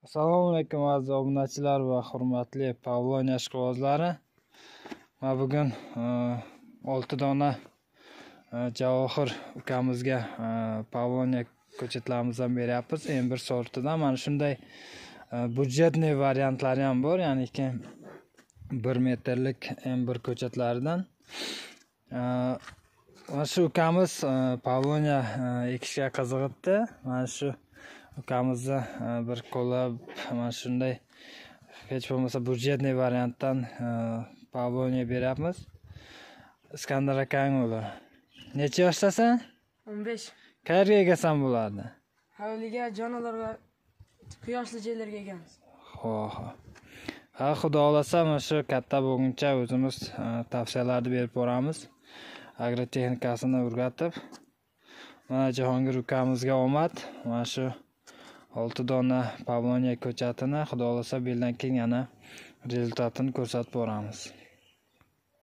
Assalomu alaykum aziz obunachilar va hurmatli Pavloniya ishqibozlari. Men bugun 6 dona Javohir ukamizga Pavloniya ko'chatlarimizdan beryapmiz. Bir sortidan mana shunday budjetniy variantlari ham bor, ya'ni 1 metrlik bir ko'chatlaridan. Mana shu ukamiz Pavloniya ekishga qiziqibdi. Mana shu ukamizni bir qo'llab mana shunday hech bo'lmasa budjetniy variantdan Pavloniya beryapmiz. Iskandar akang o'g'li. Necha yoshdasan? 15. Qayerga egasan bo'ladi? Hovliga, jonalar va quyoshli joylarga egamiz. Xo'p. Ha, xudo xolasa mana shu katta bo'lguncha o'zimiz tavsiyalarni berib boramiz. Agrotexnikasini o'rgatib. Mana Jahongir ukamizga omad. Mana shu 6 dona Pavloniya ko'chatini xudo xolasa beldan keyin yana rezultatini ko'rsatib boramiz.